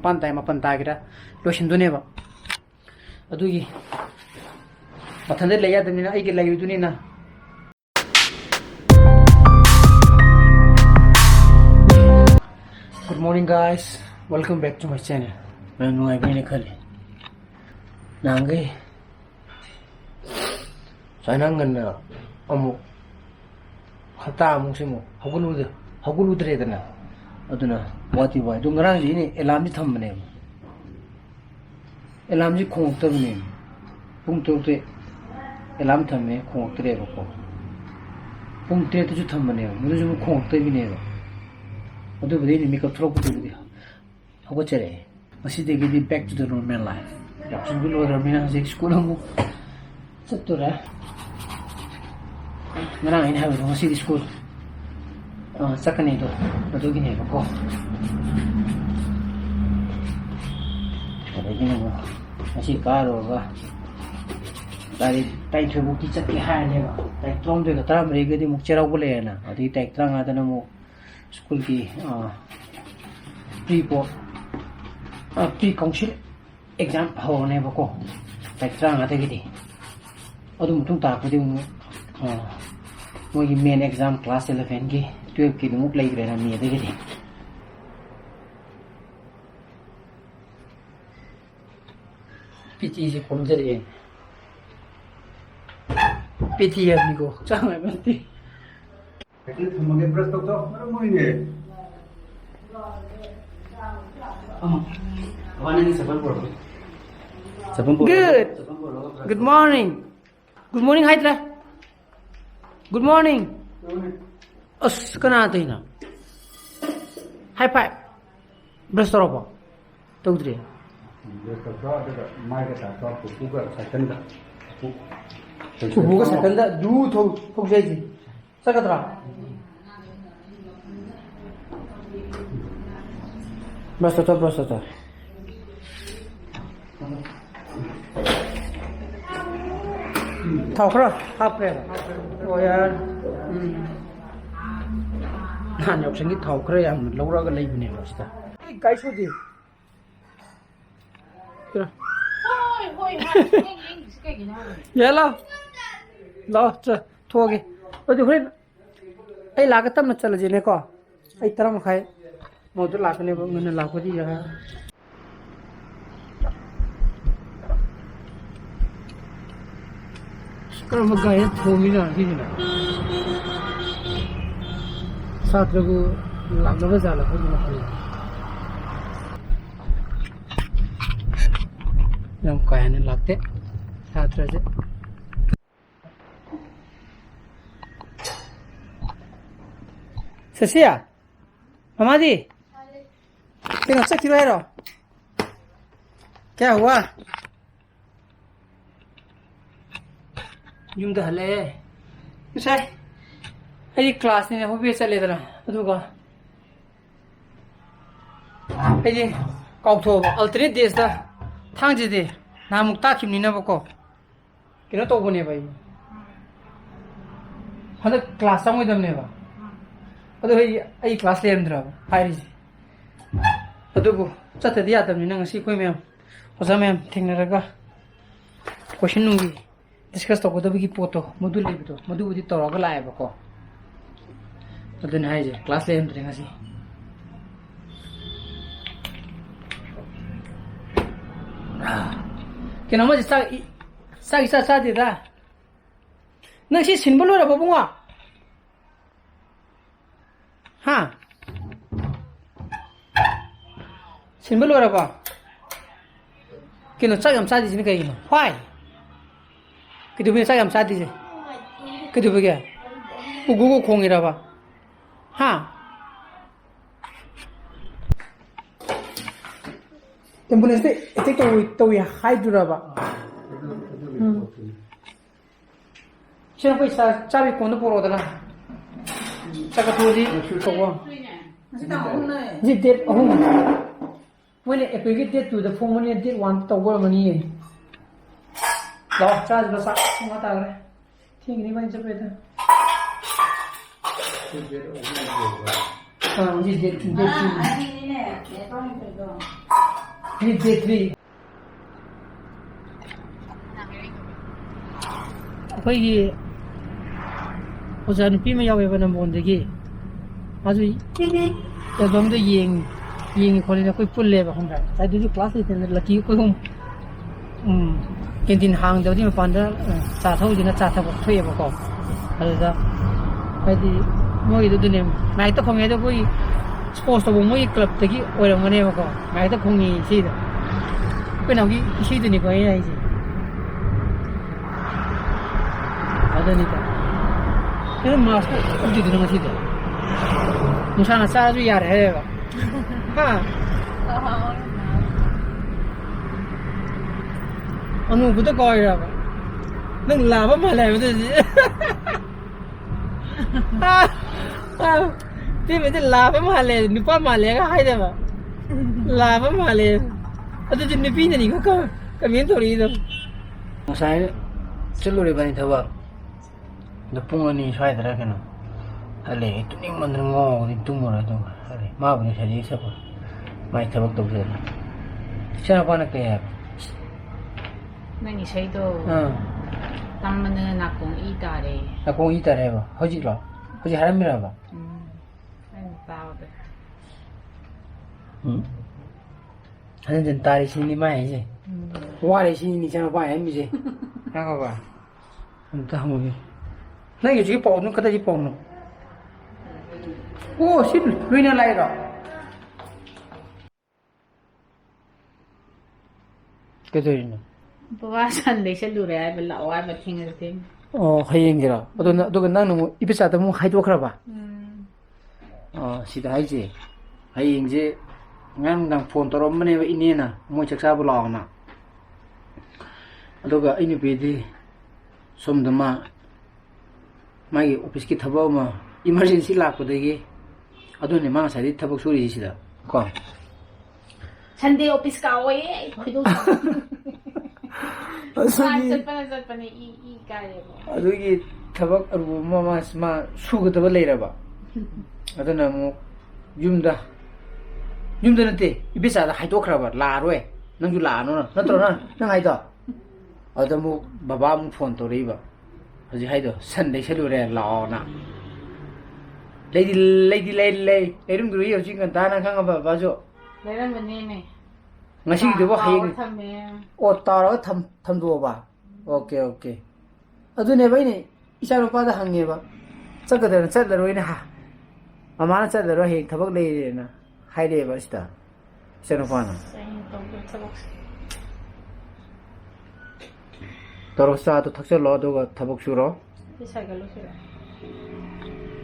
Pantai, Mapantagira, Lotion Duneva. Adugi Matanda Laya than I get like you Dunina. Good morning, guys. Welcome back to my channel. I'm Kali. Nangai Sanangan Amu Hata Musimo, Hagulu Aduna, what you want? Dungarangi, Elami Thumbname. Elamji Kong name. Punctote Elam Tame, Kong Trevo. Punctate to Thumbname, Musu Kong Tevinero. What do we make a trouble with you? Hogochere, must they get it back to the normal life? Yapson will order Mina school. Satura Mirang in heaven, was city school. Second, but we can have a call. I see car over. Dari tay to book it at the high level. Like Tom to the tram, regular Muchera Bolena, or the take Trang Adanamo school key, pre-council exam, how never go. Like Trang Atagiti. Odum to talk with him. Main exam class 11 key, 12 key, move like Granny near the getting. Pity is from the end. Pity as we go. Pity. Good. Good morning. Good morning, Hydra. Good morning. Us kanata. High five. Brastoropa. Totri. Kubuka second, do to Jay. Sakatra. Brastota. Talk half prayer. Oh, yeah. Nan học sinh cái thầu cái em lâu rồi cái lấy này mà sao? Cái số gì? Dạ lo, thua cái. Rồi thì hôm ấy là cái tâm nó chả là gì này co? Ấy tao mà khai, một chỗ là cái này mình làm cái gì vậy? Cái mà cái thua mình là gì này? Sao tôi làm nó bây giờ là không được. Yang kaya ni lagte, sao tôi sẽ. Sasia, mama di, cái nào sắc rồi? क्या हुआ? Yung dah le, sao? Cái class này không biết sao lấy ra, tôi có. Cái gì? Câu thô, alternate days đó. Thang gì đi, nam mục ta kim nina bako, cái nó to bune vậy, hắn là class xong rồi đâm này vào, ở đây ai class lên rồi, hay gì, ở đây bố, chắc là đi ăn đâm nina ngay khi mềm, có sao mềm, thằng này ra, question nung gì, discuss tao có đâu bị photo, module lấy bito, module đi tao cái lại bako, ở đây hay gì, class lên rồi ngay khi. Cái nào mà sao thì ra, năng sĩ xin bố rồi bố bông à, ha, xin bố rồi bố, cái nào sao thì xin cái gì mà, why, cái thứ bên sao thì gì, cái thứ bên kia, ugu không ra bố, ha. Ambulance itu touwi haibadu. Siapa bisa cari kono poro dah. Cakap tu di tahu. Jadi date when if we get to the phone money date one tahu money. Dah charge besar semua tahu le. Tinggi ni macam apa tu? Jadi date. 3 거기 어제 NUPI 야외에는 뭔데기 아주 여동도 yeng kolina koi pulle ba hanga sai du class ite laki ko hum canteen hang da di ma panda cha thau dina cha tha ba thoi ba ko ala ai di moi du ne mai ta phonge da koi sports to moi club ta gi oira ngane ba ko mai ta phongi si da ko na gi si du ni ko ai ai ji ada ni ta cái mà cũng chỉ được nó thì được một sáng là sao rồi yar hay vậy ha anh cũng có coi rồi nâng làm mà làm cái gì thì bây giờ làm mà làm NUPI mà làm cái hay đấy mà làm mà làm ở đây trên NUPI này có cái miếng thôi đi đâu sáng chân lùi bên thưa vợ 너 뿡언니 샤이 들어가는 할래 뚱ning 만드는 거 어디 뚱거라도 할래 마음이 잘 있어 봐 많이 타박도 없어 시작 하나 게 nãy say đồ năm mươi là cũng ít ta đấy 나 공이 있다 해 봐. 허지라. 허지 하람이라 봐. anh vào đấy 응? 하는 전 딸이 신이 많이 이제. 와래 신이 참 봐, 엠이지. 나가 봐. 또 한번 나 이게 저기 뽑는 거다 이 뽑는. 오, 신 루이나 라이라. cái gì nữa? bữa sáng lấy xe lừa ai bên lão ai mà thiên được thêm 하이행이라. 너 나는 뭐 입에 싸다 뭐 하이도 그래 봐. 시다 하이지. 하이행지 ngang đang phone tao rom này vậy nè mua chắc sao bù nè. Aduga ini bedi somdama magi office ki thaba ma emergency la ko degi adu ne ma sa di thabak suri sida ko Sunday office ka oi khido Sat pa ni i ka le adugi thabak aru ma sugudaba leiraba aduna mu yumda nate ibisa da haidokraba la roi nangju la no na natro na nang haido adamu baba mu phone to reiba haji haido Sunday selure la na leirum guru yo jing kan dana khanga ba ba jo leiram bani me ngasi de ba hayeng thame o taro tham do ba okay adune bai ne isa ro pa da hange ba chakadar chatlaroi na ha amana chatlaroi he thabak lei na haide ba sta seno pana taro sa to thakse lo do ga thabak suro pisa ga lo sura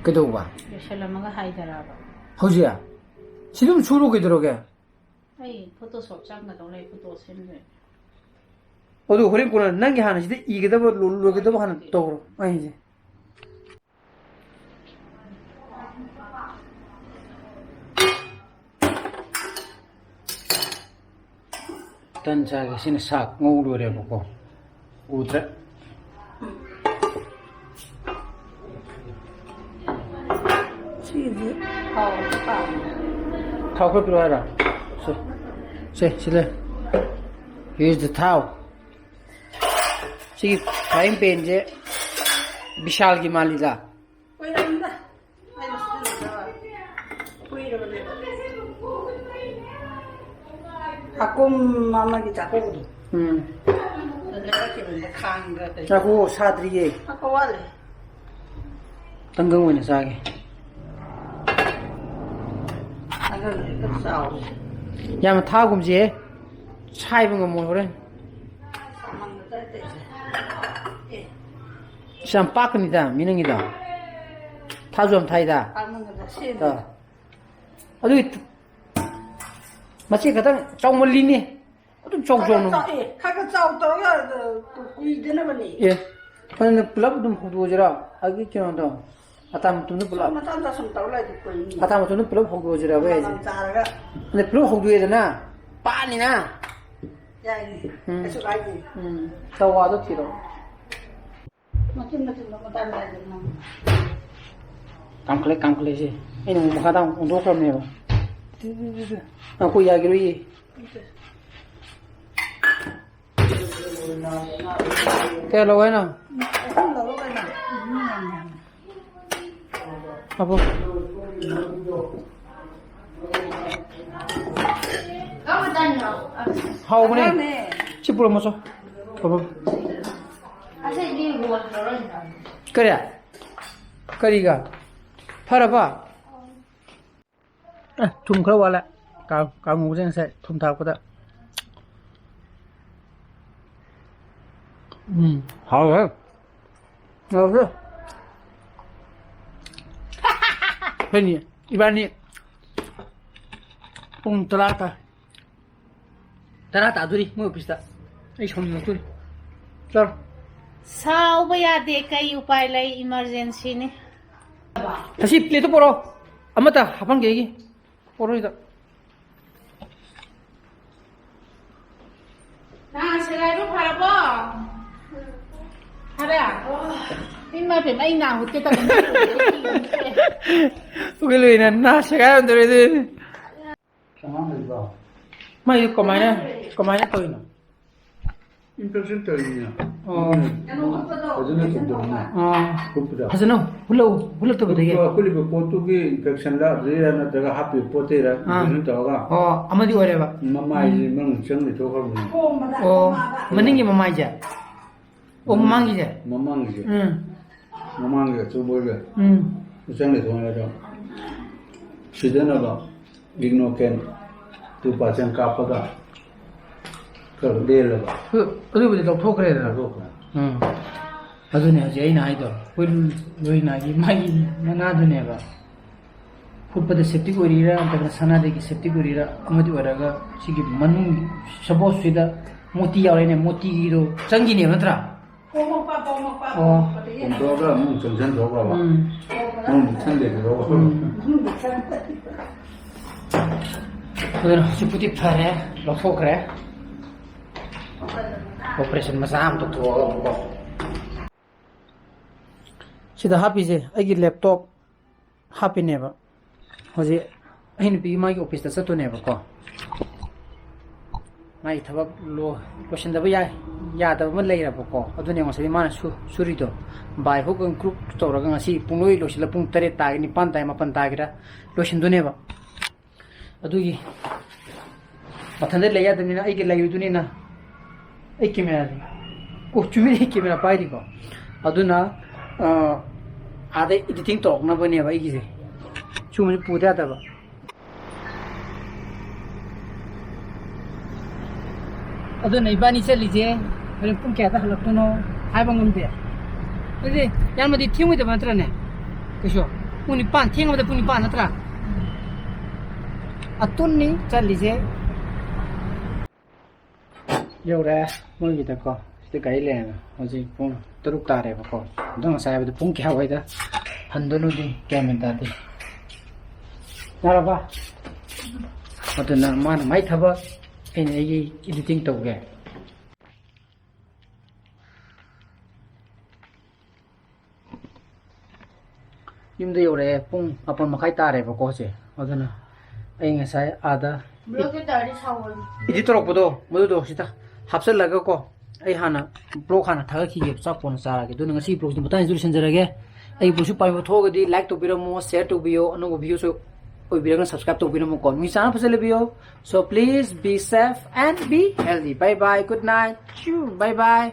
kedo ba shalama ga haidara ba hojiya 지금 주로 게 들어게 ai photoshop chang na dong lai photo sim ne 어디 그런 거는 난게 하나 시대 이게 더 롤로게 더 하나 또 아니지 단자게 신의 삭 ngồi 보고 우드라 치즈 타고 필요하라 실례 here's the towel 시 타임 펜제 विशाल की मालिका 아꼼 마마기 자꾸 자고 사드리게 아까 와래 당근원에 사게 아까 그 싸우 야만 타금지 차 입은 거 뭐 그래 참 빠끔이다 미능이다 타좀 타이다 아주 마치 가당 정말리니 좀 정정는 카가 싸우 떠야 이 되는 거니 예 근데 블랍 좀 호도지라 아기 키는다 아담 좀 블랍 맞다 좀 떠라 듣고 있니 아담 좀 블랍 호도지라 왜지 근데 블랍 호도해야 되나 빠니나 야 계속 가지 더 와도 뒤로 맞긴 너무 달라야 되나 깜클레지 이놈 뭐 하다 운동 그러네요 아, 그 이야기로 이 Kaya laway na. Không lâu cái nào. Apo. Hao mo na. Sipuro mo so. Apo. Kaya. Kariga. Para ba? Thùng khâu vào lại. Cao ngủ trên xe thùng thao của ta. Hao hả? Ngon chưa? Ini, ibani. Talata. Talata duri, mau pista. Ai shom no duri. Chal. Sao ba ya de kai upai lai emergency ni. Kasi plate poro. Amata hapang gegi. Poro ida. Na segai ru phara bo. Hara. Tin mai pe mai na hut ke ta. Ugil ina na segai under ide. Mai kamaina to ina. Infection terina. Oh. Ajana kubdana. Kubda. Hasano, hulo to bedege. Kuli be potu ki infection la rira na daga happy potera infection taga. Oh, amadi oreba. Mama ji mang chang ni to kham. Oh, maningi mamai ja. Oh, mamangi ja. Mamang ji. Mamang ge chu boy ge. Chang ni to na da. Sidana ba. Digno ken. Tu pa chang ka pa da. Ka de la ba. Adu budi dok thokre da. Adune haji aina haido. Pul loina gi mai mana adune ba. Puppada safety gorira antara sana de gi safety gorira amadi waraga sigi manung suppose sida moti yaurene moti ro changi ne matra. Oh. Ko ga mung chang chang to ga ba. Mung chang de ro. Adune siputi phare lo thokre. Operation masam to ko. Sida happy je agi laptop happy neba hoje ahin pi mai office ta sato neba ko mai thabak lo shinda ba ya da ma leira ba ko adune ngo sabi mana suri to bai ho kan group to ra ga si punoi lo sila pung tare ta ni pan ta ma pan ta gira lo shindu neba adugi pathande leya da ni na ai ke layu du ni na ai camera ko chumi camera pai ri ko aduna ada editing talk na bane ba igise chumi puda da ba aduna ibani chali je mere pun kya ta halak no hai bangum de ade yan madi thimu de matra ne kisho puni pan thiang ma de puni pan atra atun ni chali je yo ra mo gi ta ko ste kai le hoji pun teruk tare ba ko dong sai ba pung kya wai da handonu di kemen ta de nara ba atuna man mai thaba en ai editing to ge yumde yo re pung apon makai tare ba ko se aduna ai ngasai ada Blog ke dari sawon. idi torok bodo modu do sita hapsel laga ko ai hana blog hana thaga ki ge sa pon sa ge dun ngasi blog ni butan resolution jara ge ai bu su pai mo thoga di like to biramu share to bio anu video so oi birang subscribe to biramu kon mi sana phasele bio so please be safe and be healthy bye bye good night bye bye